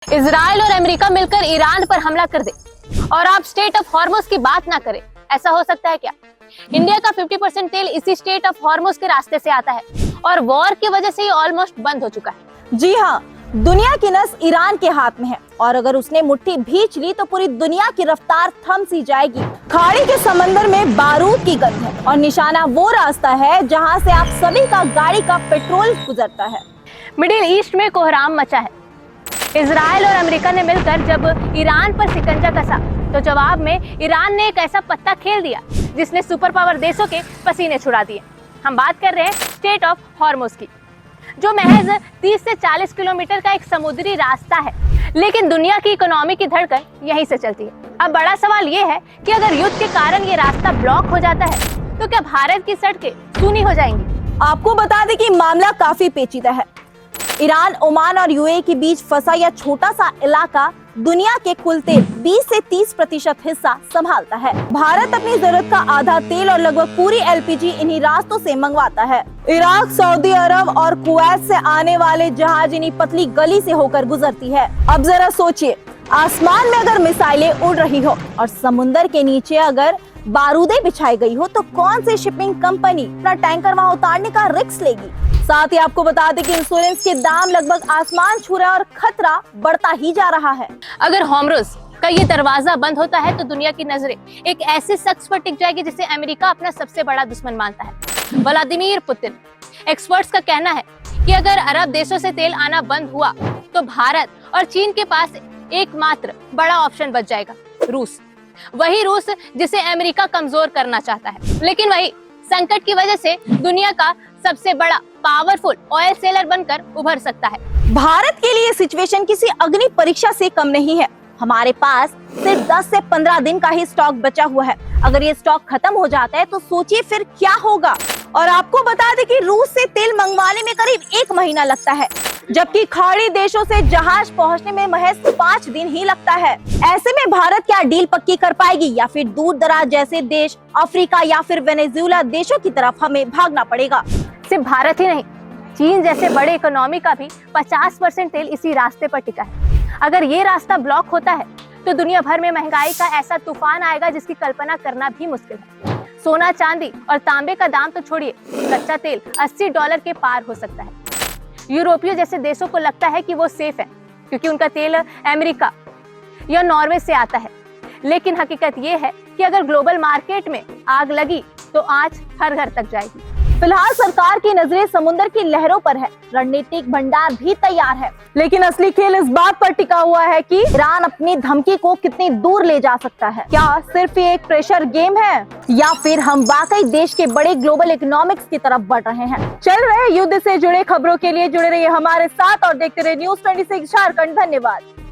Israel और America मिलकर Iran पर हमला कर दे और आप स्टेट ऑफ हॉर्मुज की बात ना करें, ऐसा हो सकता है क्या? इंडिया का 50% तेल इसी स्टेट ऑफ हॉर्मुज के रास्ते से आता है और वॉर की वजह से ये ऑलमोस्ट बंद हो चुका है। जी हाँ, दुनिया की नस ईरान के हाथ में है और अगर उसने मुट्ठी भींच ली तो पूरी दुनिया की रफ्तार थम सी जाएगी। खाड़ी के समंदर में बारूद की गंध है और निशाना वो रास्ता है जहाँ से आप सभी का गाड़ी का पेट्रोल गुजरता है। मिडिल ईस्ट में कोहराम मचा है। इजराइल और अमेरिका ने मिलकर जब ईरान पर शिकंजा कसा तो जवाब में ईरान ने एक ऐसा पत्ता खेल दिया जिसने सुपर पावर देशों के पसीने छुड़ा दिए। हम बात कर रहे हैं स्टेट ऑफ हॉर्मुज की, जो महज 30 से 40 किलोमीटर का एक समुद्री रास्ता है, लेकिन दुनिया की इकोनॉमी की धड़कन यहीं से चलती है। अब बड़ा सवाल ये है कि अगर युद्ध के कारण ये रास्ता ब्लॉक हो जाता है तो क्या भारत की सड़कें सूनी हो जाएंगी? आपको बता दें कि मामला काफी पेचीदा है। ईरान, ओमान और यूएई के बीच फंसा यह छोटा सा इलाका दुनिया के कुल तेल 20 से 30% हिस्सा संभालता है। भारत अपनी जरूरत का आधा तेल और लगभग पूरी एलपीजी इन्हीं रास्तों से मंगवाता है। इराक, सऊदी अरब और कुवैत से आने वाले जहाज इन्हीं पतली गली से होकर गुजरती है। अब जरा सोचिए, आसमान में अगर मिसाइलें उड़ रही हो और समुन्दर के नीचे अगर बारूदें बिछाई गई हो तो कौन सी शिपिंग कंपनी अपना टैंकर वहाँ उतारने का रिस्क लेगी? साथ ही आपको बता दें कि इंश्योरेंस के दाम लगभग आसमान छू रहे हैं और खतरा बढ़ता ही जा रहा है। अगर हॉर्मुज का ये दरवाजा बंद होता है तो दुनिया की नजरें एक ऐसे शख्स पर टिक जाएगी जिसे अमेरिका अपना सबसे बड़ा दुश्मन मानता है, व्लादिमीर पुतिन। एक्सपर्ट्स का कहना है कि अगर अरब देशों से तेल आना बंद हुआ तो भारत और चीन के पास एकमात्र बड़ा ऑप्शन बच जाएगा, रूस। वही रूस जिसे अमेरिका कमजोर करना चाहता है, लेकिन वही संकट की वजह से दुनिया का सबसे बड़ा पावरफुल ऑयल सेलर बनकर उभर सकता है। भारत के लिए सिचुएशन किसी अग्नि परीक्षा से कम नहीं है। हमारे पास सिर्फ 10 से 15 दिन का ही स्टॉक बचा हुआ है। अगर ये स्टॉक खत्म हो जाता है तो सोचिए फिर क्या होगा। और आपको बता दें कि रूस से तेल मंगवाने में करीब 1 महीना लगता है, जबकि खाड़ी देशों से जहाज पहुंचने में महज 5 दिन ही लगता है। ऐसे में भारत क्या डील पक्की कर पाएगी या फिर दूर दराज जैसे देश, अफ्रीका या फिर वेनेजुएला देशों की तरफ हमें भागना पड़ेगा? सिर्फ भारत ही नहीं, चीन जैसे बड़े इकोनॉमी का भी 50% तेल इसी रास्ते पर टिका है। अगर ये रास्ता ब्लॉक होता है तो दुनिया भर में महंगाई का ऐसा तूफान आएगा जिसकी कल्पना करना भी मुश्किल है। सोना, चांदी और तांबे का दाम तो छोड़िए, कच्चा तेल $80 के पार हो सकता है। यूरोपीय जैसे देशों को लगता है कि वो सेफ है क्योंकि उनका तेल अमेरिका या नॉर्वे से आता है, लेकिन हकीकत ये है कि अगर ग्लोबल मार्केट में आग लगी तो आंच हर घर तक जाएगी। फिलहाल सरकार की नजरें समुद्र की लहरों पर है, रणनीतिक भंडार भी तैयार है, लेकिन असली खेल इस बात पर टिका हुआ है कि ईरान अपनी धमकी को कितनी दूर ले जा सकता है। क्या सिर्फ ये एक प्रेशर गेम है या फिर हम वाकई देश के बड़े ग्लोबल इकोनॉमिक्स की तरफ बढ़ रहे हैं? चल रहे युद्ध से जुड़े खबरों के लिए जुड़े रहिए हमारे साथ और देखते रहिए News 26 झारखंड। धन्यवाद।